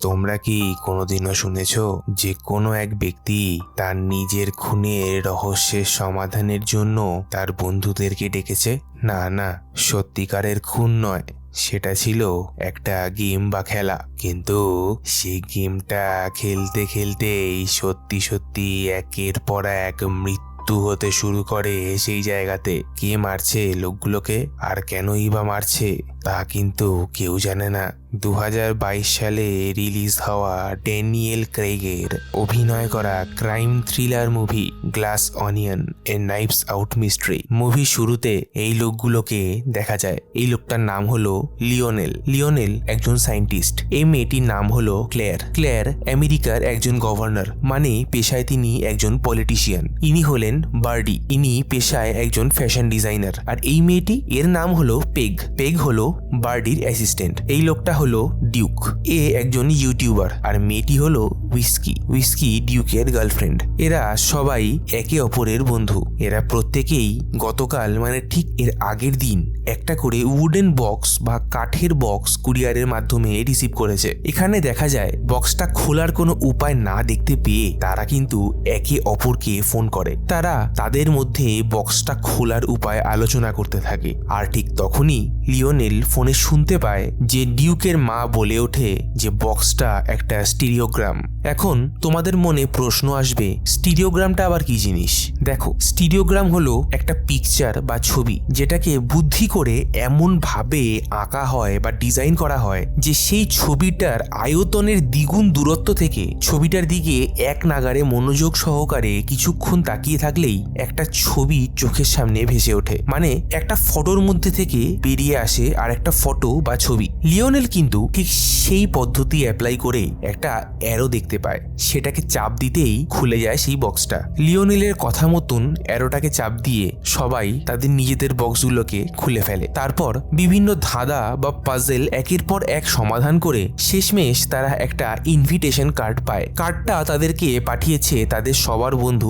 তোমরা কি কোনোদিনও শুনেছো যে কোনো এক ব্যক্তি তার নিজের খুনের রহস্যের সমাধানের জন্য তার বন্ধুদেরকে ডেকেছে? না না, সত্যিকারের খুন নয়, সেটা ছিল একটা গেম বা খেলা। কিন্তু সেই গেমটা খেলতে খেলতেই সত্যি সত্যি একের পর এক মৃত্যু হতে শুরু করে সেই জায়গাতে। কে মারছে লোকগুলোকে আর কেনই বা মারছে তা কিন্তু কেউ জানে না। 2022 সালে রিলিজ হওয়া ড্যানিয়েল ক্রেগের অভিনয় করা crime thriller movie Glass Onion a Knives Out mystery movie শুরুতে এই লোকগুলোকে দেখা যায়। এই লোকটার নাম হলো লিওনেল একজন সায়েন্টিস্ট। এই মেয়েটির নাম হলো ক্লেয়ার আমেরিকার একজন গভর্নর, মানে পেশায় তিনি একজন পলিটিশিয়ান। ইনি হলেন বার্ডি, ইনি পেশায় একজন ফ্যাশন ডিজাইনার। আর এই মেয়েটি, এর নাম হলো পেগ হলো বার্ডির অ্যাসিস্ট্যান্ট। এই লোকটা হলো ডিউক, এ একজন ইউটিউবার। আর মেয়েটি হলো উইস্কি ডিউকের গার্লফ্রেন্ড। এরা সবাই একে অপরের বন্ধু। এরা প্রত্যেকেই গতকাল, মানে ঠিক এর আগের দিন, একটা করে উডেন বক্স বা কাঠের বক্স কুরিয়ারের মাধ্যমে রিসিভ করেছে। এখানে দেখা যায় বক্সটা খোলার কোনো উপায় না দেখতে পেয়ে তারা কিন্তু একে অপরকে ফোন করে। তারা তাদের মধ্যে বক্সটা খোলার উপায় আলোচনা করতে থাকে। আর ঠিক তখনই লিওনেল ফোনে শুনতে পায় যে ডিউকের মা বলে ওঠে যে বক্সটা একটা স্টিরিওগ্রাম। এখন তোমাদের মনে প্রশ্ন আসবে, স্টিরিওগ্রামটা আবার কি জিনিস? দেখো, স্টিরিওগ্রাম হলো একটা পিকচার বা ছবি যেটাকে বুদ্ধি করে এমন ভাবে আঁকা হয় বা ডিজাইন করা হয় যে সেই ছবিটার আয়তনের দ্বিগুণ দূরত্ব থেকে ছবিটার দিকে এক নাগারে মনোযোগ সহকারে কিছুক্ষণ তাকিয়ে থাকলেই একটা ছবি চোখের সামনে ভেসে ওঠে। মানে একটা ফটোর মধ্যে থেকে বেরিয়ে আসে আর একটা ফটো বা ছবি। লিওনেল কিন্তু ঠিক সেই পদ্ধতি অ্যাপ্লাই করে একটা অ্যারো দেখতে পায়। সেটাকে চাপ দিতেই খুলে যায় সেই বক্সটা। লিওনেলের কথা মতন অ্যারোটাকে চাপ দিয়ে সবাই তাদের নিজেদের বক্সগুলোকে খুলে ফেলে। তারপর বিভিন্ন ধাঁধা বা পাজেল একের পর এক সমাধান করে শেষমেশ তারা একটা ইনভিটেশন কার্ড পায়। কার্ডটা তাদেরকে পাঠিয়েছে তাদের সবার বন্ধু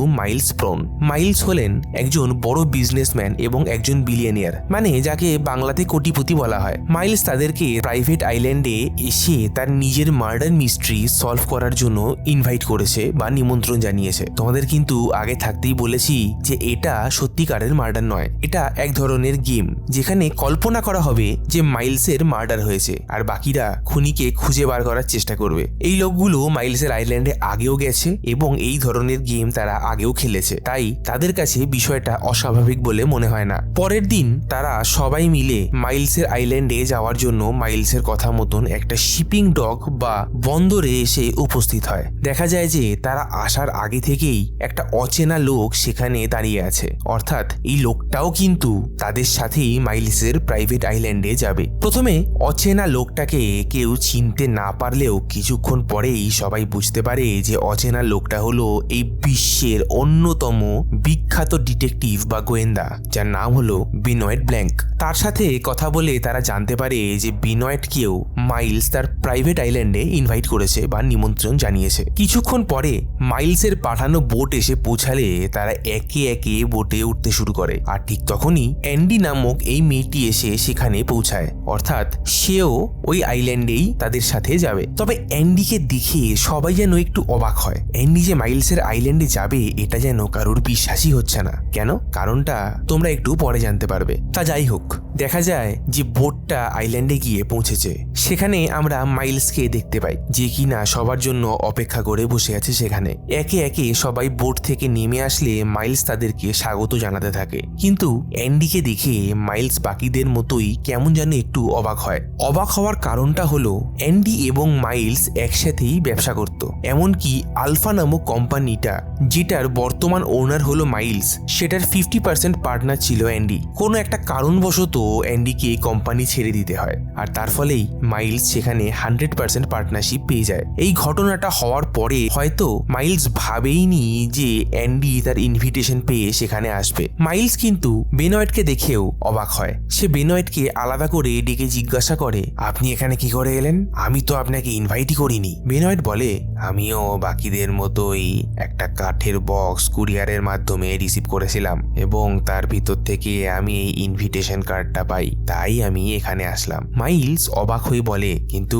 মাইলস হলেন একজন বড় বিজনেসম্যান এবং একজন বিলিয়নিয়ার, মানে যাকে বাংলাতে কোটিপতি বলা হয়। মাইলস তাদেরকে প্রাইভেট আইল্যান্ডে এসে তার নিজের মার্ডার মিস্ট্রি সলভ করার জন্য ইনভাইট করেছে বা নিমন্ত্রণ জানিয়েছে। তোমাদের কিন্তু আগে থাকতেই বলেছি যে এটা সত্যিকারের মার্ডার নয়, এটা এক ধরনের গেম যেখানে কল্পনা করা হবে যে মাইলসের মার্ডার হয়েছে আর বাকিরা খুনিকে খুঁজে বার করার চেষ্টা করবে। এই লোকগুলো মাইলসের আইল্যান্ডে আগেও গেছে এবং এই ধরনের গেম তারা আগেও খেলেছে, তাই তাদের কাছে বিষয়টা অস্বাভাবিক বলে মনে হয় না। পরের দিন তারা সবাই মিলে মাইলসের আইল্যান্ডে যাওয়ার জন্য মাইলসের কথা মতন একটা শিপিং ডক বা বন্দরে এসে উপস্থিত হয়। দেখা যায় যে তারা আসার আগে থেকেই একটা অচেনা লোক সেখানে দাঁড়িয়ে আছে, অর্থাৎ এই লোকটাও কিন্তু তাদের সাথেই মাইলসের প্রাইভেট আইল্যান্ডে যাবে। প্রথমে অচেনা লোকটাকে কেউ চিনতে না পারলেও কিছুক্ষণ পরেই সবাই বুঝতে পারে যে অচেনা লোকটা হলো এই বিশ্বের অন্যতম বিখ্যাত ডিটেকটিভ বা গোয়েন্দা, যার নাম হলো বিনয়েড ব্ল্যাঙ্ক। তার সাথে কথা বলে তারা জানতে পারে যে বিনয়েডকেও মাইলস তার প্রাইভেট আইল্যান্ডে ইনভাইট করেছে বা নিমন্ত্রণ জানিয়েছে। কিছুক্ষণ পরে মাইলসের পাঠানো বোট এসে পৌঁছালে তারা একে একে বোটে উঠতে শুরু করে। আর ঠিক তখনই অ্যান্ডি নামক এই মেয়েটি এসে সেখানে পৌঁছায়, অর্থাৎ সেও ওই আইল্যান্ডেই তাদের সাথে যাবে। তবে অ্যান্ডিকে দেখে সবাই যেন একটু অবাক হয়। অ্যান্ডি যে মাইলসের আইল্যান্ডে যাবে এটা যেন কারোর বিশ্বাসই হচ্ছে না। কেন? কারণটা তোমরা একটু পরে জানতে পারবে। তা যাই হোক, দেখা যায় যে বোটটা আইল্যান্ডে গিয়ে পৌঁছেছে। সেখানে আমরা মাইলসকে দেখতে পাই যে কিনা সবার জন্য অপেক্ষা করে বসে আছে সেখানে। একে একে সবাই বোট থেকে নেমে আসলে মাইলস তাদেরকে স্বাগত জানাতে থাকে। কিন্তু অ্যান্ডিকে দেখে মাইলস বাকিদের মতোই কেমন যেন একটু অবাক হয়। অবাক হওয়ার কারণটা হলো অ্যান্ডি এবং মাইলস একসাথেই ব্যবসা করত। এমনকি আলফা নামক কোম্পানিটা, যেটার বর্তমান ওনার হলো মাইলস, সেটার 50% পার্টনার ছিল অ্যান্ডি। কোনো একটা কারণবশত অ্যান্ডিকে কোম্পানি ছেড়ে দিতে হয় আর তার ফলেই মাইলস সেখানে 100% পার্টনারশিপ পেয়ে যায়। এই ঘটনাটা হওয়ার পরে হয়তো মাইলস ভাবেইনি যে অ্যান্ডি তার ইনভিটেশন পেয়ে সেখানে আসবে। মাইলস কিন্তু বেনয়েডকে দেখেও অবাক হয়। সে বেনয়েডকে আলাদা করে ডেকে জিজ্ঞাসা করে, আপনি এখানে কি করে এলেন? আমি তো আপনাকে ইনভাইটই করিনি। বেনয়েড বলে, আমিও বাকিদের মতোই একটা কাঠের বক্স কুরিয়ারের মাধ্যমে রিসিভ করেছিলাম এবং তার ভিতর থেকে আমি এই ইনভিটেশন কার্ডটা পাই, তাই আমি এখানে আসলাম। মাইলস অবাক অবাক হয়ে বলে, কিন্তু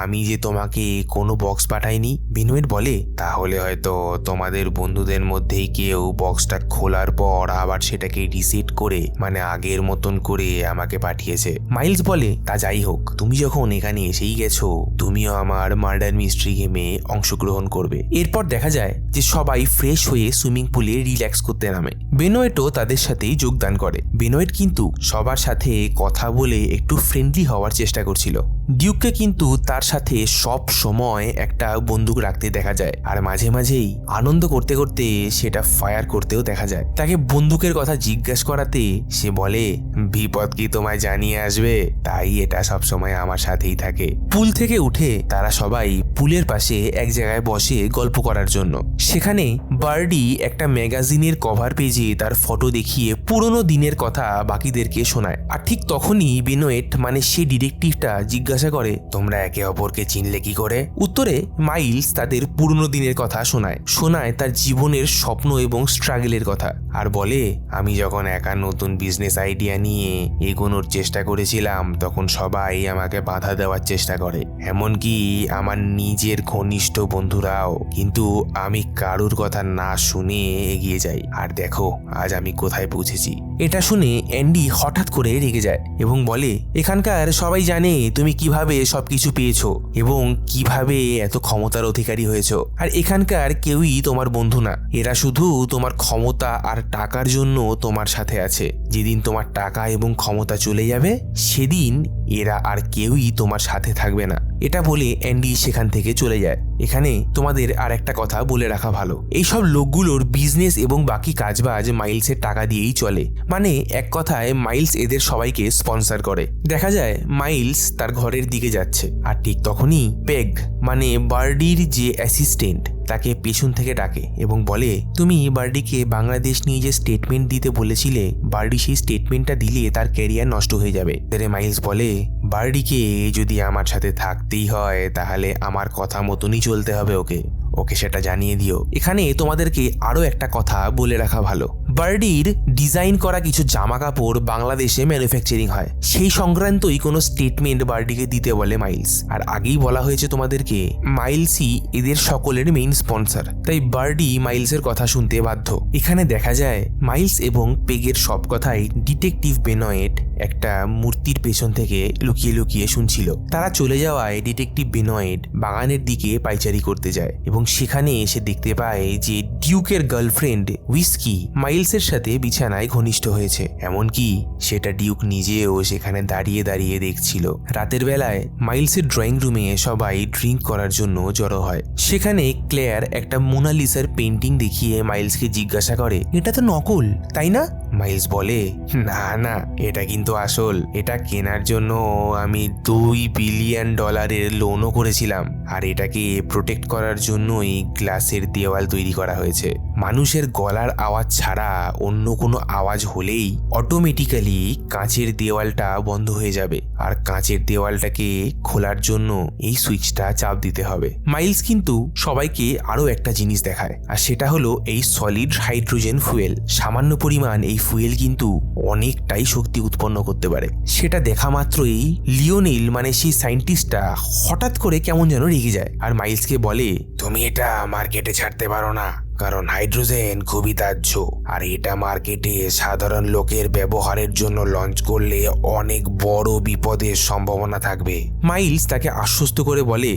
আমি যে তোমাকে কোনো বক্স পাঠাইনি। বেনোয়েট বলে, তাহলে হয়তো তোমাদের বন্ধুদের মধ্যেই কেউ বক্সটা খোলার পর আবার সেটাকে রিসেট করে মানে আগের মতন করে আমাকে পাঠিয়েছে। মাইলস বলে, তা যাই হোক, তুমি যখন এখানে এসেই গেছো, তুমিও আমার মার্ডার মিস্ট্রি গেমে অংশগ্রহণ করবে। এরপর দেখা যায় যে সবাই ফ্রেশ হয়ে সুইমিং পুলে রিল্যাক্স করতে নামে। বেনোয়েটও তাদের সাথেই যোগদান করে। বেনোয়েট কিন্তু সবার সাথে কথা বলে একটু ফ্রেন্ডলি হওয়ার চেষ্টা করছিল। ডিউককে কিন্তু তার সাথে সব সময় একটা বন্দুক রাখতে দেখা যায়, আর মাঝে মাঝেই আনন্দ করতে করতে সেটা ফায়ার করতেও দেখা যায়। তাকে বন্দুকের কথা জিজ্ঞাসা করাতে সে বলে, বিপদ কি তোমায় জানিয়ে আসবে, তাই এটা সব সময় আমার সাথেই থাকে। পুল থেকে উঠে তারা সবাই পুলের পাশে এক জায়গায় বসে গল্প করার জন্য। সেখানে বার্ডি একটা ম্যাগাজিনের কভার পেজে তার ফটো দেখিয়ে পুরনো দিনের কথা বাকিদেরকে শোনায়। আর ঠিক তখনই বেনোয়েট মানে সে ডিটেকটিভটা জিজ্ঞাসা করে, তোমরা একে অপরকে চিনলে কি করে? উত্তরে মাইলস তাদের পুরনো দিনের কথা শোনায় তার জীবনের স্বপ্ন এবং স্ট্রাগলের কথা, আর বলে, আমি যখন একা নতুন বিজনেস আইডিয়া নিয়ে এগোনোর চেষ্টা করেছিলাম তখন সবাই আমাকে বাধা দেওয়ার চেষ্টা করে, এমনকি আমার নিজের ঘনিষ্ঠ বন্ধুরাও। কিন্তু আমি কারুর কথা না শুনে এগিয়ে যাই, আর দেখো আজ আমি কোথায় পৌঁছেছি। এটা শুনে অ্যান্ডি হঠাৎ করে রেগে যায় এবং বলে, এখানকার সবাই জানে তুমি কিভাবে সবকিছু পেয়েছো এবং কিভাবে এত ক্ষমতার অধিকারী হয়েছো, আর এখানকার কেউই তোমার বন্ধু না। এরা শুধু তোমার ক্ষমতা আর টাকার জন্য তোমার সাথে আছে। যেদিন তোমার টাকা এবং ক্ষমতা চলে যাবে সেদিন এরা আর কেউই তোমার সাথে থাকবে না। এটা বলে অ্যান্ডি সেখান থেকে চলে যায়। এখানে তোমাদের আর একটা কথা বলে রাখা ভালো, এইসব লোকগুলোর বিজনেস এবং বাকি কাজবাজ মাইলসের টাকা দিয়েই চলে। মানে এক কথায় মাইলস এদের সবাইকে স্পন্সর করে। দেখা যায় মাইলস তার ঘরের দিকে যাচ্ছে, আর ঠিক তখনই পেগ মানে বার্ডির যে অ্যাসিস্ট্যান্ট তাকে পেছন থেকে ডাকে এবং বলে, তুমি বার্ডিকে বাংলাদেশ নিয়ে যে স্টেটমেন্ট দিতে বলেছিলে, বার্ডি সেই স্টেটমেন্টটা দিলে তার ক্যারিয়ার নষ্ট হয়ে যাবে। মাইলস বলে, বার্ডিকে যদি আমার সাথে থাকতেই হয় তাহলে আমার কথা মতনই চলতে হবে, ওকে সেটা জানিয়ে দিও। এখানে তোমাদেরকে আরো একটা কথা বলে রাখা ভালো, বার্ডির ডিজাইন করা কিছু জামা কাপড় বাংলাদেশে ম্যানুফ্যাকচারিং হয়, সেই সংক্রান্তই কোনো স্টেটমেন্ট বার্ডিকে দিতে বলে মাইলস। আর আগেই বলা হয়েছে তোমাদেরকে, মাইলসই এদের সকলের মেইন স্পন্সর, তাই বার্ডি মাইলসের কথা শুনতে বাধ্য। এখানে দেখা যায় মাইলস এবং পেগের সব কথাই ডিটেকটিভ বেনোয়েট একটা মূর্তির পেছন থেকে লুকিয়ে লুকিয়ে শুনছিল। তারা চলে যাওয়ায় ডিটেকটিভ বেনোয়েট বাগানের দিকে পাইচারি করতে যায় এবং সেখানে এসে দেখতে পায় যে ডিউকের গার্লফ্রেন্ড হুইস্কি মাইলসের সাথে বিছানায় ঘনিষ্ঠ হয়েছে, এমনকি সেটা ডিউক নিজেও সেখানে দাঁড়িয়ে দাঁড়িয়ে দেখছিল। রাতের বেলায় মাইলসের ড্রয়িং রুমে সবাই ড্রিঙ্ক করার জন্য জড়ো হয়। সেখানে ক্লেয়ার একটা মোনালিসার পেন্টিং দেখিয়ে মাইলসকে জিজ্ঞাসা করে, এটা তো নকল তাই না? মাইলস বলে, না না, এটা কিন্তু আসল। এটা কেনার জন্য আমি $2 বিলিয়ন লোনও করেছিলাম, আর এটাকে প্রোটেক্ট করার জন্যই গ্লাসের দেওয়াল তৈরি করা হয়েছে। মানুষের গলার আওয়াজ ছাড়া অন্য কোনো আওয়াজ হলেই অটোমেটিক্যালি কাঁচের দেওয়ালটা বন্ধ হয়ে যাবে, আর কাঁচের দেওয়ালটাকে খোলার জন্য এই সুইচটা চাপ দিতে হবে। মাইলস কিন্তু সবাইকে আরো একটা জিনিস দেখায়, আর সেটা হলো এই সলিড হাইড্রোজেন ফুয়েল। সামান্য পরিমাণ এই ফুয়েল কিন্তু অনেকটাই শক্তি উৎপন্ন করতে পারে। সেটা দেখা মাত্রই লিওনেল মানে সেই সায়েন্টিস্টটা হঠাৎ করে কেমন যেন রেগে যায়, আর মাইলসকে বলে, তুমি এটা মার্কেটে ছাড়তে পারো না, কারণ হাইড্রোজেন খুবই দাহ্য, আর এটা মার্কেটে সাধারণ লোকের ব্যবহারের জন্য লঞ্চ করলে অনেক বড় বিপদের সম্ভাবনা থাকবে। মাইলস তাকে আশ্বস্ত করে বলে,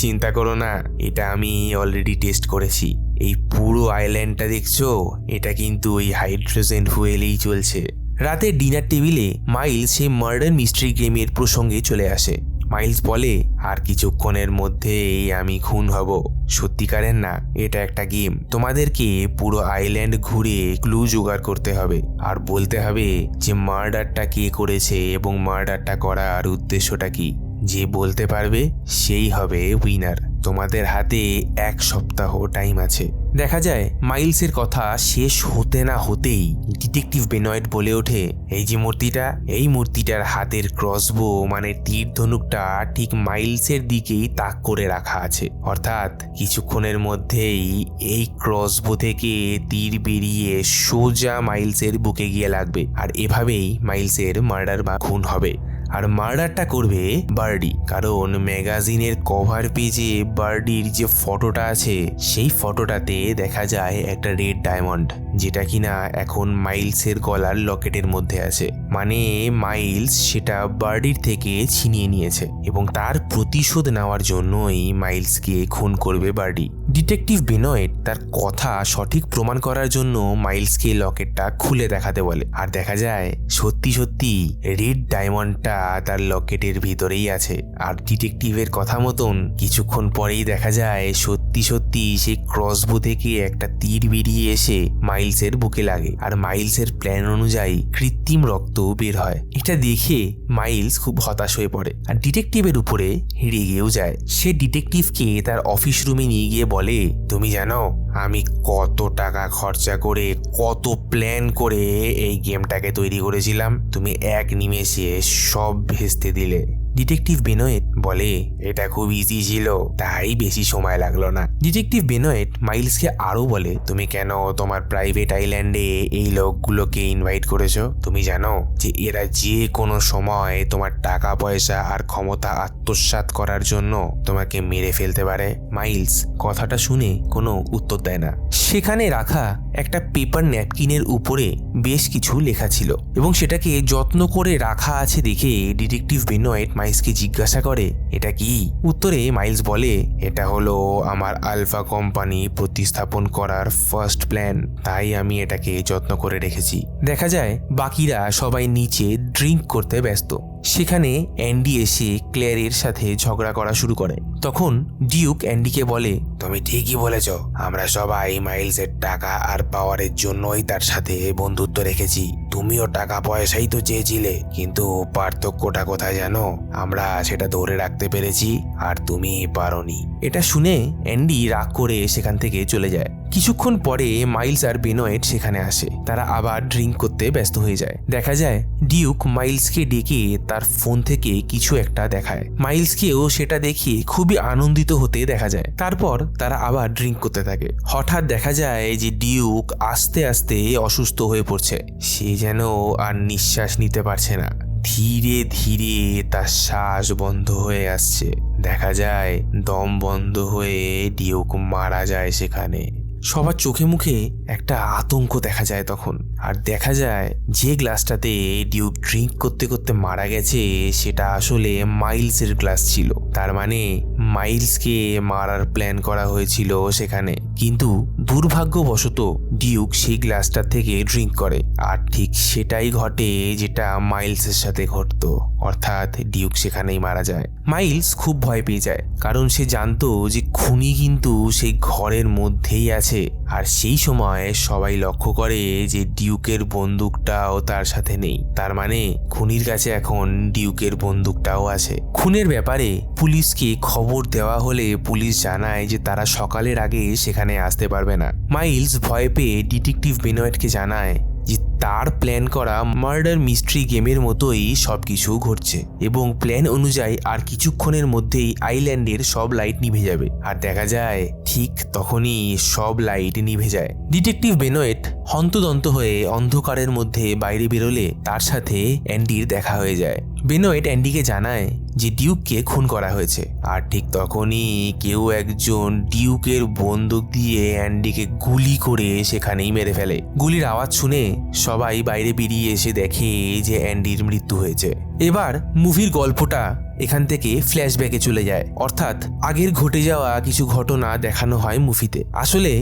চিন্তা করো না, এটা আমি অলরেডি টেস্ট করেছি। এই পুরো আইল্যান্ডটা দেখছো, এটা কিন্তু ওই হাইড্রোজেন ফুয়েলেই চলছে। রাতে ডিনার টেবিলে মাইলস সেই মার্ডার মিস্ট্রি গেমের প্রসঙ্গে চলে আসে। মাইলস বলে, আর কিছুক্ষণের মধ্যেই আমি খুন হব। সত্যিকারের না, এটা একটা গেম। তোমাদেরকে পুরো আইল্যান্ড ঘুরে ক্লু জোগাড় করতে হবে, আর বলতে হবে যে মার্ডারটা কে করেছে এবং মার্ডারটা করার উদ্দেশ্যটা কি। যে বলতে পারবে সেই হবে উইনার। তোমাদের হাতে 1 সপ্তাহ টাইম আছে। দেখা যায় মাইলসের কথা শেষ হতে না হতেই ডিটেকটিভ বেনোয়েট বলে ওঠে, এই যে মূর্তিটা, এই মূর্তিটার হাতের ক্রসবো মানে তীর ধনুকটা ঠিক মাইলসের দিকেই তাক করে রাখা আছে। অর্থাৎ কিছুক্ষণের মধ্যেই এই ক্রসবো থেকে তীর বেরিয়ে সোজা মাইলসের বুকে গিয়ে লাগবে, আর এভাবেই মাইলসের মার্ডার বা খুন হবে। আর মার্ডারটা করবে বার্ডি, কারণ ম্যাগাজিনের কভার পেজে বার্ডির যে ফটোটা আছে সেই ফটোটাতে দেখা যায় একটা রেড ডায়মন্ড, যেটা কিনা এখন মাইলসের গলার লকেটের মধ্যে আছে। মানে মাইলস সেটা বার্ডির থেকে ছিনিয়ে নিয়েছে এবং তার প্রতিশোধ নেওয়ার জন্যই মাইলসকে খুন করবে বার্ডি। ডিটেকটিভ বেনয়েট তার কথা সঠিক প্রমাণ করার জন্য মাইলসকে লকেটটা খুলে দেখাতে বলে, আর দেখা যায় সত্যি সত্যি রেড ডায়মন্ডটা তার লকেটের ভিতরেই আছে। আর ডিটেকটিভের কথা মতন কিছুক্ষণ পরেই দেখা যায় সত্যি সত্যি সেই ক্রসবো থেকে একটা তীর বেরিয়ে এসে মাইলসের বুকে লাগে, আর মাইলসের প্ল্যান অনুযায়ী কৃত্রিম রক্ত বের হয়। এটা দেখে মাইলস খুব হতাশ হয়ে পড়ে আর ডিটেকটিভের উপরে রেগেও যায়। সে ডিটেকটিভকে তার অফিস রুমে নিয়ে গিয়ে বলে, তুমি জানো আমি কত টাকা খরচা করে কত প্ল্যান করে এই গেমটাকে তৈরি করেছিলাম, তুমি এক নিমেষে সব ভেস্তে দিলে। ডিটেকটিভ বেনয়েট বলে, এটা খুব ইজি ছিল, তাই বেশি সময় লাগলো না। ডিটেকটিভ বেনয়েট মাইলসকে আরো বলে, তুমি কেন তোমার প্রাইভেট আইল্যান্ডে এই লোকগুলোকে ইনভাইট করেছো? তুমি জানো যে এরা যে কোনো সময় তোমার টাকা পয়সা আর ক্ষমতা আত্মসাৎ করার জন্য তোমাকে মেরে ফেলতে পারে। মাইলস কথাটা শুনে কোনো উত্তর দেয় না। সেখানে রাখা একটা পেপার ন্যাপকিনের উপরে বেশ কিছু লেখা ছিল এবং সেটাকে যত্ন করে রাখা আছে দেখে ডিটেকটিভ বেনয়েট মাইলসকে জিজ্ঞাসা করে, এটা কি? উত্তরে মাইলস বলে, এটা হলো আমার আলফা কোম্পানি প্রতিস্থাপন করার ফার্স্ট প্ল্যান, তাই আমি এটাকে যত্ন করে রেখেছি। দেখা যায় বাকিরা সবাই নিচে ড্রিঙ্ক করতে ব্যস্ত। সেখানে অ্যান্ডি এসে ক্লেয়ারের সাথে ঝগড়া করা শুরু করে। তখন ডিউক অ্যান্ডিকে বলে, তুমি ঠিকই বলেছ, আমরা সবাই মাইলসের টাকা আর পাওয়ারের জন্যই তার সাথে বন্ধুত্ব রেখেছি। তুমিও টাকা পয়সাই তো চেয়েছিলে, কিন্তু পার্থক্যটা কোথায় জানো? আমরা সেটা ধরে রাখতে পেরেছি আর তুমি পারোনি। এটা শুনে অ্যান্ডি রাগ করে সেখান থেকে চলে যায়। কিছুক্ষণ পরে মাইলস আর বেনয়েট সেখানে আসে। তারা আবার ড্রিঙ্ক করতে ব্যস্ত হয়ে যায়। দেখা যায় ডিউক মাইলসকে ডেকে তার ফোন থেকে কিছু একটা দেখায়। মাইলসকেও সেটা দেখে খুবই আনন্দিত হতে দেখা যায়। তারপর তারা আবার ড্রিঙ্ক করতে থাকে। হঠাৎ দেখা যায় যে ডিউক আস্তে আস্তে অসুস্থ হয়ে পড়ছে। সে যেন আর নিঃশ্বাস নিতে পারছে না। ধীরে ধীরে তার শ্বাস বন্ধ হয়ে আসছে। দেখা যায় দম বন্ধ হয়ে ডিউক মারা যায় সেখানে। সবার চোখে মুখে একটা আতঙ্ক দেখা যায় তখন। আর দেখা যায় যে গ্লাসটাতে ডিউক ড্রিঙ্ক করতে করতে মারা গেছে সেটা আসলে মাইলসের গ্লাস ছিল। তার মানে মাইলসকে মারার প্ল্যান করা হয়েছিল সেখানে। কিন্তু দুর্ভাগ্যবশত ডিউক সেই গ্লাসটা থেকে ড্রিঙ্ক করে, আর ঠিক সেটাই ঘটে যেটা মাইলসের সাথে ঘটতো, অর্থাৎ ডিউক সেখানেই মারা যায়। মাইলস খুব ভয় পেয়ে যায়, কারণ সে জানতো যে খুনি কিন্তু সেই ঘরের মধ্যেই আছে। আর সেই সময় সবাই লক্ষ্য করে যে ডিউকের বন্দুকটাও তার সাথে নেই। তার মানে খুনির কাছে এখন ডিউকের বন্দুকটাও আছে। খুনের ব্যাপারে পুলিশকে খবর দেওয়া হলে পুলিশ জানায় যে তারা সকালের আগে সেখানে আসতে পারবে না। মাইলস ভয় পেয়ে ডিটেকটিভ বেনয়েটকে জানায় যে তার প্ল্যান করা মার্ডার মিস্ট্রি গেমের মতোই সবকিছু ঘটছে এবং প্ল্যান অনুযায়ী আর কিছুক্ষণের মধ্যেই আইল্যান্ডের সব লাইট নিভে যাবে। আর দেখা যায় ঠিক তখনই সব লাইট নিভে যায়। ডিটেকটিভ বেনয়েট হন্তদন্ত হয়ে অন্ধকারের মধ্যে বাইরে বেরোলে তার সাথে অ্যান্ডির দেখা হয়ে যায়। বেনয়েট অ্যান্ডিকে জানায় যে ডিউককে খুন করা হয়েছে, আর ঠিক তখনই কেউ একজন ডিউকের বন্দুক দিয়ে অ্যান্ডিকে গুলি করে সেখানেই মেরে ফেলে। গুলির আওয়াজ শুনে সবাই বাইরে বেরিয়ে এসে দেখে যে অ্যান্ডির মৃত্যু হয়েছে। এবার মুভির গল্পটা এখান থেকে ফ্ল্যাশব্যাকে চলে যায়, অর্থাৎ আগের ঘটে যাওয়া কিছু ঘটনা দেখানো হয় মুভিতে। আসলে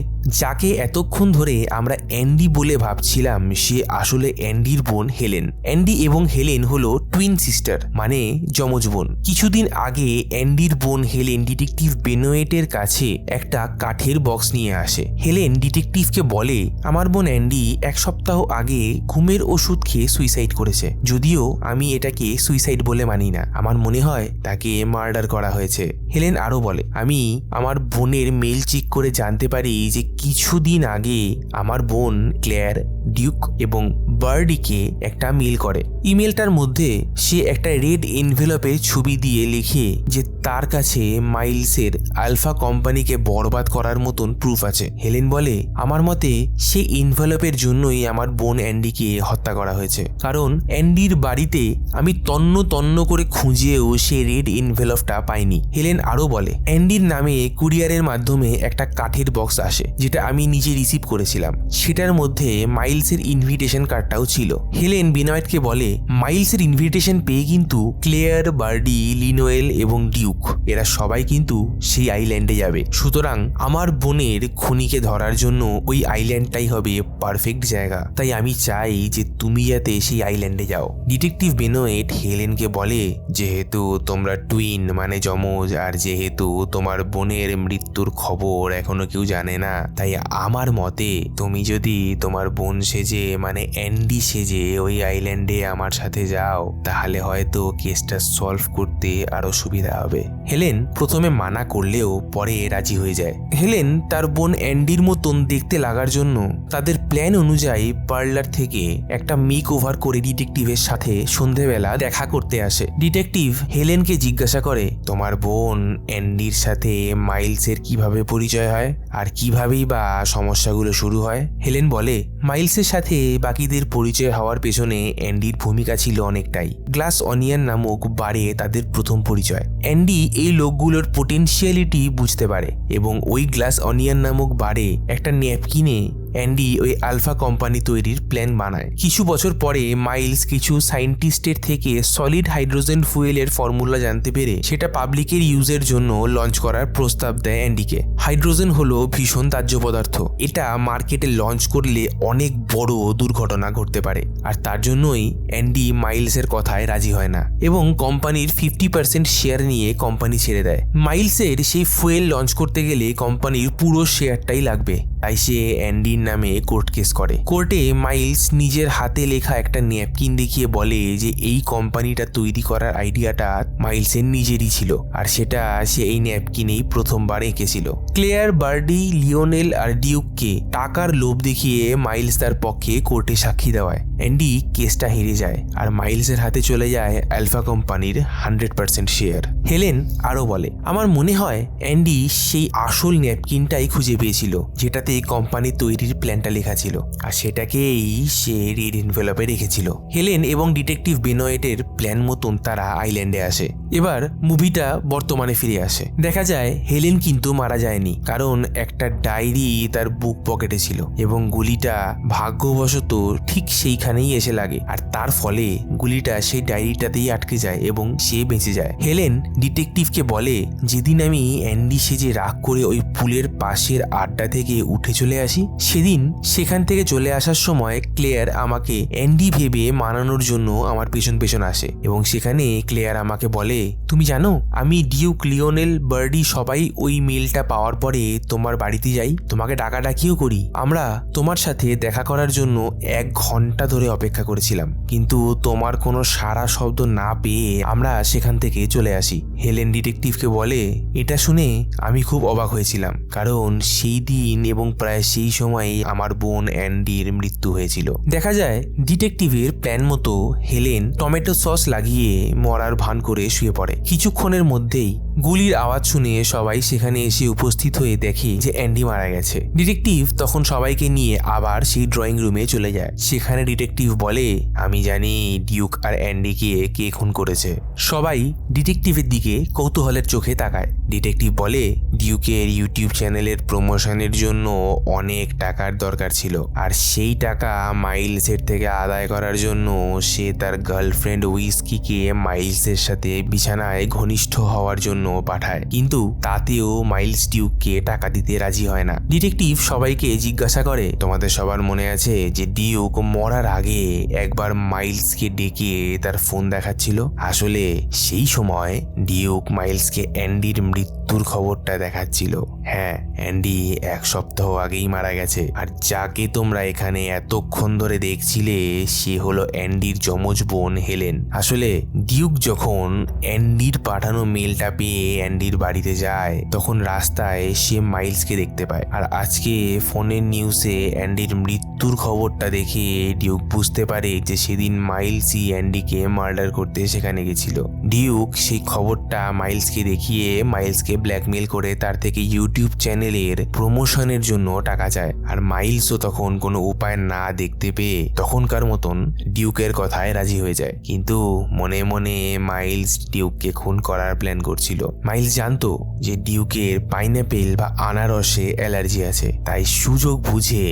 যাকে এতক্ষণ ধরে আমরা অ্যান্ডি বলে ভাবছিলাম সে আসলে অ্যান্ডির বোন হেলেন। অ্যান্ডি এবং হেলেন হলো টুইন সিস্টার, মানে যমজ বোন। কিছুদিন আগে অ্যান্ডির বোন হেলেন ডিটেকটিভ বেনয়েটের কাছে একটা কাঠের বক্স নিয়ে আসে। হেলেন ডিটেকটিভকে বলে, আমার বোন অ্যান্ডি এক সপ্তাহ আগে ঘুমের ওষুধ খেয়ে সুইসাইড করেছে। যদিও আমি এটাকে সুইসাইড বলে মানি না, আমার মনে হয় তাকে মার্ডার করা হয়েছে। হেলেন আরো বলে, আমি আমার বোনের মেল চেক করে জানতে পারি যে কিছুদিন আগে আমার বোন ক্লেয়ার, ডিউক এবং বার্ডিকে একটা মেল করে। ইমেলটার মধ্যে সে একটা রেড এনভেলপে ছবি দিয়ে লিখে যে তার কাছে মাইলসের আলফা কোম্পানিকে বরবাদ করার মতন প্রুফ আছে। হেলেন বলে, আমার মতে সেই এনভেলপের জন্যই আমার বোন অ্যান্ডিকে হত্যা করা হয়েছে, কারণ অ্যান্ডির বাড়িতে আমি তন্ন তন্ন করে খুঁজেও সে রেড এনভেলপটা পায়নি। হেলেন আরো বলে, অ্যান্ডির নামে কুরিয়ারের মাধ্যমে একটা কাঠের বক্স আসে, যেটা আমি নিজে রিসিভ করেছিলাম। সেটার মধ্যে মাইলসের ইনভিটেশন কার্ডটাও ছিল। হেলেন বেনয়েটকে বলে, মাইলসের ইনভিটেশন পেয়ে কিন্তু ক্লেয়ার, বার্ডি, লিনোয়েল এবং ডিউক এরা সবাই কিন্তু সেই আইল্যান্ডে যাবে। সুতরাং আমার বোনের খুনিকে ধরার জন্য ওই আইল্যান্ডটাই হবে পারফেক্ট জায়গা। তাই আমি চাই যে তুমি যাতে সেই আইল্যান্ডে যাও। ডিটেকটিভ বেনয়েট হেলেনকে বলে, যেহেতু তোমরা টুইন মানে যমজ, আর যেহেতু তোমার বোনের মৃত্যুর খবর এখনো কেউ জানে না, তাই আমার মতে তুমি যদি তোমার বোন সেজে মানে অ্যান্ডি সেজে ওই আইল্যান্ডে আমার সাথে যাও, তাহলে হয়তো কেসটা সলভ করতে আরো সুবিধা হবে। হেলেন প্রথমে মানা করলেও পরে রাজি হয়ে যায়। হেলেন তার বোন অ্যান্ডির মতন দেখতে লাগার জন্য তাদের প্ল্যান অনুযায়ী পার্লার থেকে একটা মেক ওভার করে ডিটেকটিভের সাথে সন্ধেবেলা দেখা করতে আসে। ডিটেকটিভ হেলেনকে জিজ্ঞাসা করে, তোমার বোন অ্যান্ডির সাথে মাইলসের কিভাবে পরিচয় হয় আর কিভাবেই বা সমস্যাগুলো শুরু হয়? হেলেন বলে, মাইলসের সাথে বাকিদের পরিচয় হওয়ার পেছনে অ্যান্ডির ভূমিকা ছিল অনেকটাই। গ্লাস অনিয়ন নামক বারে তাদের প্রথম পরিচয়। অ্যান্ডি এই লোকগুলোর পোটেনশিয়ালিটি বুঝতে পারে এবং ওই গ্লাস অনিয়ন নামক বারে একটা ন্যাপকিনে অ্যান্ডি ওই আলফা কোম্পানি তৈরির প্ল্যান বানায়। কিছু বছর পরে মাইলস কিছু সায়েন্টিস্টের থেকে সলিড হাইড্রোজেন ফুয়েলের ফর্মুলা জানতে পেরে সেটা পাবলিকের ইউজের জন্য লঞ্চ করার প্রস্তাব দেয় অ্যান্ডিকে। হাইড্রোজেন হলো ভীষণ দাহ্য পদার্থ। এটা মার্কেটে লঞ্চ করলে অনেক বড় দুর্ঘটনা ঘটতে পারে, আর তার জন্যই অ্যান্ডি মাইলসের কথায় রাজি হয় না এবং কোম্পানির 50% শেয়ার নিয়ে কোম্পানি ছেড়ে দেয়। মাইলসের সেই ফুয়েল লঞ্চ করতে গেলে কোম্পানির পুরো শেয়ারটাই লাগবে, তাই সে অ্যান্ডির নামে কোর্ট কেস করে। কোর্টে মাইলস নিজের হাতে লেখা একটা ন্যাপকিন দেখিয়ে বলে যে এই কোম্পানিটা তৈরি করার আইডিয়াটা মাইলসের নিজেরই ছিল, আর সেটা সে এই ন্যাপকিনেই প্রথমবার এঁকেছিল। ক্লেয়ার, বার্ডি, লিওনেল আর ডিউককে টাকার লোভ দেখিয়ে মাইলস তার পক্ষে কোর্টে সাক্ষী দেওয়ায়। অ্যান্ডি কেসটা হেরে যায় আর মাইলসের হাতে চলে যায় আলফা কোম্পানির 100% শেয়ার। হেলেন আরো বলে, আমার মনে হয় অ্যান্ডি সেই আসল ন্যাপকিনটাই খুঁজে পেয়েছিল যেটাতে কোম্পানি তৈরির প্ল্যানটা লেখা ছিল, আর সেটাকেই সে রেড এনভেলপে রেখেছিল। হেলেন এবং ডিটেকটিভ বেনয়েটের প্ল্যান মতন তারা আইল্যান্ডে আসে। এবার মুভিটা বর্তমানে ফিরে আসে। দেখা যায় হেলেন কিন্তু মারা যায়নি, কারণ একটা ডায়েরি তার বুক পকেটে ছিল এবং গুলিটা ভাগ্যবশত ঠিক সেইখানেই এসে লাগে, আর তার ফলে গুলিটা সেই ডায়েরিটাতেই আটকে যায় এবং সে বেঁচে যায়। হেলেন ডিটেকটিভকে বলে, যেদিন আমি অ্যান্ডি সেজে রাগ করে ওই পুলের পাশের আড্ডা থেকে উঠে চলে আসি, সেদিন সেখান থেকে চলে আসার সময় ক্লেয়ার আমাকে অ্যান্ডি ভেবে মানানোর জন্য আমার পেছন পেছন আসে এবং সেখানে ক্লেয়ার আমাকে বলে, তুমি জানো আমি ডিউক, লিওনেল, বার্ডি সবাই ওই মেলটা পাওয়ার পরে তোমার বাড়িতে যাই, তোমাকে ডাকাডাকিও করি। আমরা তোমার সাথে দেখা করার জন্য 1 ঘন্টা ধরে অপেক্ষা করেছিলাম, কিন্তু তোমার কোনো সাড়া শব্দ না পেয়ে আমরা সেখান থেকে চলে আসি। হেলেন ডিটেকটিভকে বলে, এটা শুনে আমি খুব অবাক হয়েছিলাম, কারণ সেই দিন এবং প্রায় সেই সময় আমার বোন অ্যান্ডির মৃত্যু হয়েছিল। দেখা যায় ডিটেকটিভের প্ল্যান মতো হেলেন টমেটো সস লাগিয়ে মরার ভান করে শুয়ে পড়ে। কিছুক্ষণের মধ্যেই গুলির আওয়াজ শুনে সবাই সেখানে এসে উপস্থিত হয়ে দেখে যে অ্যান্ডি মারা গেছে। ডিটেকটিভ তখন সবাইকে নিয়ে আবার সেই ড্রয়িং রুমে চলে যায়। সেখানে ডিটেকটিভ বলে, আমি জানি ডিউক আর অ্যান্ডিকে কে খুন করেছে। সবাই ডিটেকটিভের দিকে কৌতূহলের চোখে তাকায়। ডিটেকটিভ বলে, ডিউকের ইউটিউব চ্যানেলের প্রমোশনের জন্য অনেক টাকার দরকার ছিল, আর সেই টাকা মাইলসের থেকে আদায় করার জন্য সে তার গার্লফ্রেন্ড উইস্কিকে মাইলসের সাথে বিছানায় ঘনিষ্ঠ হওয়ার জন্য পাঠায়, কিন্তু তাতেও মাইলস ডিউককে টাকা দিতে রাজি হয় না। ডিটেকটিভ সবাইকে জিজ্ঞাসা করে, তোমাদের সবার মনে আছে যে ডিউক মরার আগে একবার মাইলসকে ডেকে তার ফোন দেখাচ্ছিল? আসলে সেই সময় ডিউক মাইলসকে অ্যান্ডির মৃত্যুর খবরটা দেখাচ্ছিল। হ্যাঁ, অ্যান্ডি 1 সপ্তাহ আগেই মারা গেছে, আর যাকে তোমরা এখানে এতক্ষণ ধরে দেখছিলে সে হলো অ্যান্ডির যমজ বোন হেলেন। আসলে ডিউক যখন অ্যান্ডির পাঠানো মেলটা পেয়ে অ্যান্ডির বাড়িতে যায়, তখন রাস্তায় সে মাইলসকে দেখতে পায়, আর আজকে ফোনের নিউজে অ্যান্ডির মৃত্যুর খবরটা দেখে ডিউক বুঝতে পারে যে সেদিন মাইলসই অ্যান্ডিকে মার্ডার করতে সেখানে গেছিল। ডিউক সেই খবরটা মাইলসকে দেখিয়ে মাইলসকে ব্ল্যাকমেল করে তার থেকে ইউটিউব চ্যানেলের প্রমোশনের জন্য টাকা চায়, আর মাইলসও তখন কোনো উপায় না দেখতে পেয়ে তখনকার মতন ডিউকের কথায় রাজি হয়ে যায়। কিন্তু মনে মনে মাইলস ডিউককে খুন করার প্ল্যান করছিল। মাইলস জানতো যে ডিউকের পাইনাপেল বা আনারসে অ্যালার্জি আছে, তাই সুযোগ বুঝে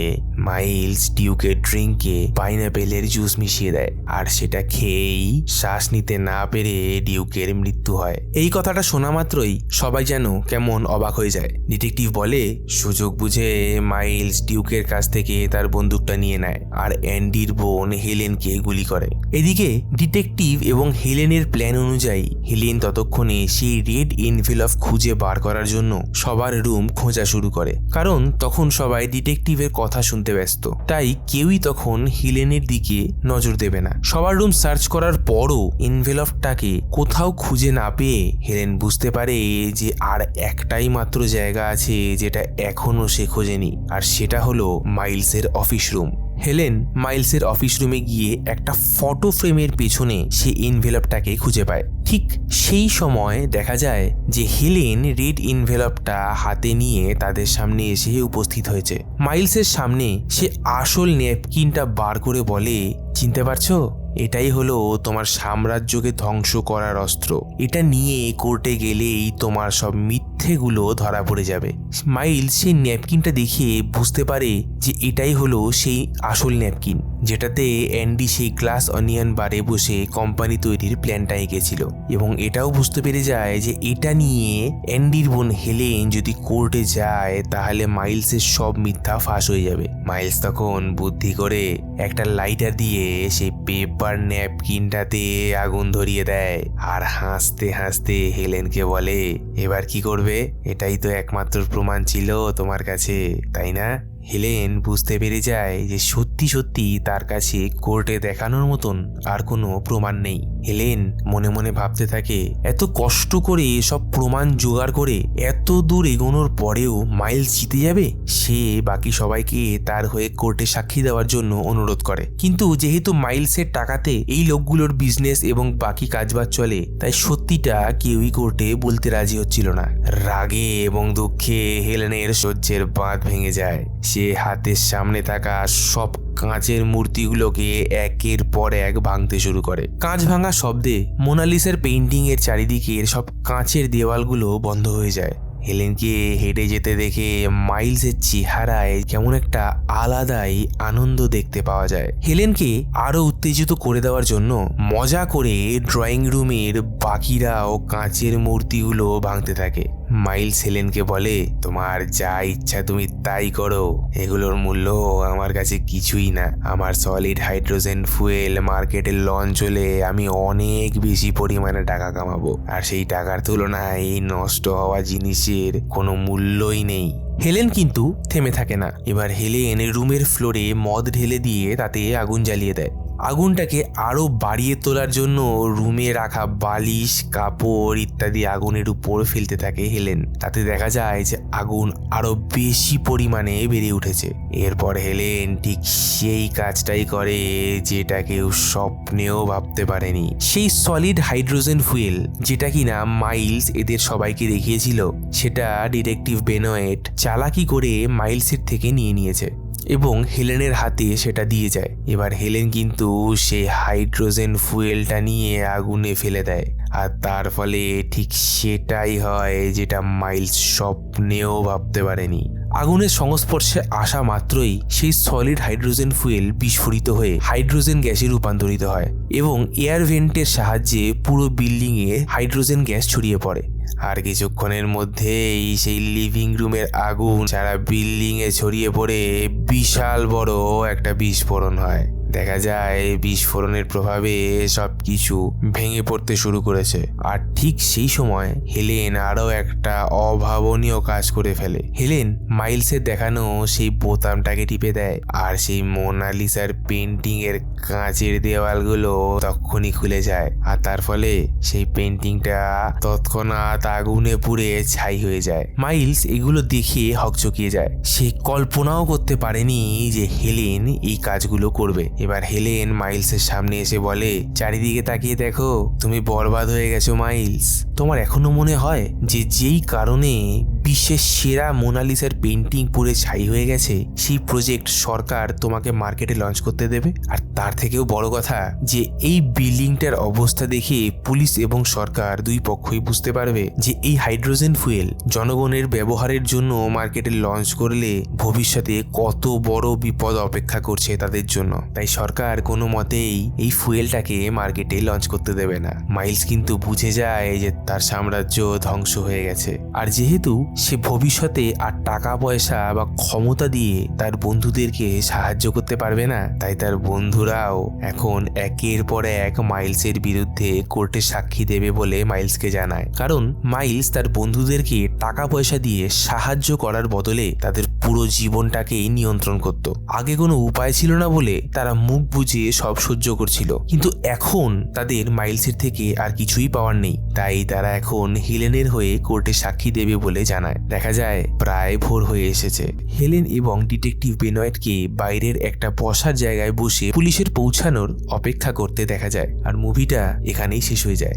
মাইলস ডিউকের ড্রিঙ্কে পাইনাপেলের জুস মিশিয়ে দেয়, আর সেটা খেয়েই শ্বাস নিতে না পেরে ডিউকের মৃত্যু হয়। এই কথাটা শোনা মাত্রই সবাই যেন কেমন অবাক হয়ে যায়। ডিটেকটিভ বলে সুযোগ বুঝে মাইলস ডিউকের কাছ থেকে তার বন্দুকটা নিয়ে নেয় আর অ্যান্ডির বোন হেলেনকে গুলি করে। এদিকে ডিটেকটিভ এবং হেলেনের প্ল্যান অনুযায়ী হেলেন ততক্ষণে সেই রেড এনভেলপ খুঁজে বার করার জন্য সবার রুম খোঁজা শুরু করে, কারণ তখন সবাই ডিটেকটিভের কথা শুনতে ব্যস্ত, তাই কেউই তখন হেলেনের দিকে নজর দেবে না। সবার রুম সার্চ করার পরও এনভেলপটাকে কোথাও খুঁজে না পেয়ে হেলেন বুঝতে পারে যে আর একটাই মাত্র জায়গা আছে যেটা এখনো সে খোঁজেনি, আর সেটা হলো মাইলসের অফিস রুম। হেলেন মাইলসের অফিস রুমে গিয়ে একটা ফটো ফ্রেমের পেছনে সে এনভেলপটাকে খুঁজে পায়। ঠিক সেই সময় দেখা যায় যে হেলেন রেড এনভেলপটা হাতে নিয়ে তাদের সামনে এসে উপস্থিত হয়েছে। মাইলসের সামনে সে আসল ন্যাপকিনটা বার করে বলে, চিনতে পারছো? এটাই হলো তোমার সাম্রাজ্যকে ধ্বংস করার অস্ত্র। এটা নিয়ে কোর্টে গেলেই তোমার সব মিথ্যেগুলো ধরা পড়ে যাবে। মাইলস সেই ন্যাপকিনটা দেখে বুঝতে পারে যে এটাই হলো সেই আসল ন্যাপকিন, যেটাতে অ্যান্ডি সেই গ্লাস অনিয়ন বারে বসে কোম্পানি তৈরির প্ল্যানটা এঁকেছিল, এবং এটাও বুঝতে পেরে যায় যে এটা নিয়ে অ্যান্ডির বোন হেলেন যদি কোর্টে যায় তাহলে মাইলসের সব মিথ্যা ফাঁস হয়ে যাবে। মাইলস তখন বুদ্ধি করে একটা লাইটার দিয়ে সেই পেপার ন্যাপকিনটাতে আগুন ধরিয়ে দেয় আর হাসতে হাসতে হেলেনকে বলে, এবার কি করবে? এটাই তো একমাত্র প্রমাণ ছিল তোমার কাছে, তাই না? হেলেন বুঝতে পেরে যায় যে সত্যি সত্যি তার কাছে কোর্টে দেখানোর মতন আর কোনো প্রমাণ নেই। হেলেন মনে মনে ভাবতে থাকে, এত কষ্ট করে সব প্রমাণ জোগাড় করে এত দূর এগোনোর পরেও মাইলস জিতে যাবে। সে বাকি সবাইকে তার হয়ে কোর্টে সাক্ষী দেওয়ার জন্য অনুরোধ করে, কিন্তু যেহেতু মাইলসের টাকাতে এই লোকগুলোর বিজনেস এবং বাকি কাজবাজ চলে, তাই সত্যিটা কেউই কোর্টে বলতে রাজি হচ্ছিল না। রাগে এবং দুঃখে হেলেনের সহ্যের বাঁধ ভেঙে যায়। সে হাতের সামনে থাকা সব কাঁচের মূর্তিগুলোকে একের পর এক ভাঙতে শুরু করে। কাঁচ ভাঙা শব্দে মোনালিসার পেইন্টিং এর চারিদিকের সব কাঁচের দেওয়ালগুলো বন্ধ হয়ে যায়। হেলেনকে হেঁটে যেতে দেখে মাইলসের চেহারায় কেমন একটা আলাদাই আনন্দ দেখতে পাওয়া যায়। হেলেনকে আরো উত্তেজিত করে দেওয়ার জন্য মজা করে ড্রয়িং রুমের বাকিরাও কাঁচের মূর্তিগুলো ভাঙতে থাকে। মাইলস হেলেনকে বলে, তোমার যা ইচ্ছা তুমি তাই করো, এগুলোর মূল্য আমার কাছে কিছুই না। আমার সলিড হাইড্রোজেন ফুয়েল মার্কেটে লঞ্চ হলে আমি অনেক বেশি পরিমাণে টাকা কামাবো, আর সেই টাকার তুলনায় এই নষ্ট হওয়া জিনিসের কোনো মূল্যই নেই। হেলেন কিন্তু থেমে থাকে না। এবার হেলেন রুমের ফ্লোরে মদ ঢেলে দিয়ে তাতে আগুন জ্বালিয়ে দেয়। আগুনটাকে আরো বাড়িয়ে তোলার জন্য রুমে রাখা বালিশ, কাপড় ইত্যাদি আগুনের উপর ফেলতে থাকে হেলেন। তাতে দেখা যায় যে আগুন আরো বেশি পরিমাণে বেড়ে উঠেছে। এরপর হেলেন ঠিক সেই কাজটাই করে যেটা কেউ স্বপ্নেও ভাবতে পারেনি। সেই সলিড হাইড্রোজেন ফুয়েল যেটা কিনা মাইলস এদের সবাইকে দেখিয়েছিল, সেটা ডিটেকটিভ বেনোয়েট চালাকি করে মাইলসের থেকে নিয়েছে এবং হেলেনের হাতে সেটা দিয়ে যায়। এবার হেলেন কিন্তু সেই হাইড্রোজেন ফুয়েলটা নিয়ে আগুনে ফেলে দেয়, আর তার ফলে ঠিক সেটাই হয় যেটা মাইলস স্বপ্নেও ভাবতে পারেনি। আগুনের সংস্পর্শে আসা মাত্রই সেই সলিড হাইড্রোজেন ফুয়েল বিস্ফোরিত হয়ে হাইড্রোজেন গ্যাসে রূপান্তরিত হয় এবং এয়ার ভেন্টের সাহায্যে পুরো বিল্ডিংয়ে হাইড্রোজেন গ্যাস ছড়িয়ে পড়ে। আর কিছুক্ষণের মধ্যেই সেই লিভিং রুমের আগুন সারা বিল্ডিংয়ে ছড়িয়ে পড়ে বিশাল বড় একটা বিস্ফোরণ হয়। দেখা যায় বিস্ফোরণের প্রভাবে সবকিছু ভেঙে পড়তে শুরু করেছে। আর ঠিক সেই সময় হেলেন আরো একটা অভাবনীয় কাজ করে ফেলে। হেলেন মাইলসের দেখানো সেই বোতামটাকে টিপে দেয়, আর সেই মোনালিসার পেন্টিং এর কাঁচের দেওয়ালগুলো তখনই খুলে যায়, আর তার ফলে সেই পেন্টিংটা তৎক্ষণাৎ আগুনে পুড়ে ছাই হয়ে যায়। মাইলস এগুলো দেখে হকচকিয়ে যায়। সে কল্পনাও করতে পারেনি যে হেলেন এই কাজগুলো করবে। এবার হেলেন মাইলসের সামনে এসে বলে, চারিদিকে তাকিয়ে দেখো, তুমি বরবাদ হয়ে গেছো মাইলস। তোমার এখনো মনে হয় যে যেই কারণে বিশ্বের সেরা মোনালিসার পেন্টিং পুরে ছাই হয়ে গেছে, সেই প্রজেক্ট সরকার তোমাকে মার্কেটে লঞ্চ করতে দেবে। আর তার থেকেও বড় কথা যে এই বিল্ডিংটার অবস্থা দেখে পুলিশ এবং সরকার দুই পক্ষই বুঝতে পারবে যে এই হাইড্রোজেন ফুয়েল জনগণের ব্যবহারের জন্য মার্কেটে লঞ্চ করলে ভবিষ্যতে কত বড় বিপদ অপেক্ষা করছে তাদের জন্য। তাই সরকার কোনো মতেই এই ফুয়েলটাকে মার্কেটে লঞ্চ করতে দেবে না। মাইলস কিন্তু বুঝে যায় যে তার সাম্রাজ্য ধ্বংস হয়ে গেছে, আর যেহেতু সে ভবিষ্যতে আর টাকা পয়সা বা ক্ষমতা দিয়ে তার বন্ধুদেরকে সাহায্য করতে পারবে না, তাই তার বন্ধুরাও এখন একের পর এক মাইলসের বিরুদ্ধে কোর্টে সাক্ষী দেবে বলে মাইলসকে জানায়। কারণ মাইলস তার বন্ধুদেরকে টাকা পয়সা দিয়ে সাহায্য করার বদলে তাদের পুরো জীবনটাকেই নিয়ন্ত্রণ করত। আগে কোনো উপায় ছিল না বলে তারা মুখ বুজে সব সহ্য করছিল, কিন্তু এখন তাদের মাইলসের থেকে আর কিছুই পাওয়ার নেই। তাই তারা এখন হেলেনের হয়ে কোর্টে সাক্ষী দেবে বলে জানায়। দেখা যায় প্রায় ভোর হয়ে এসেছে। হেলেন এবং ডিটেকটিভ বেনয়েটকে বাইরের একটা বসার জায়গায় বসে পুলিশের পৌঁছানোর অপেক্ষা করতে দেখা যায়। আর মুভিটা এখানেই শেষ হয়ে যায়।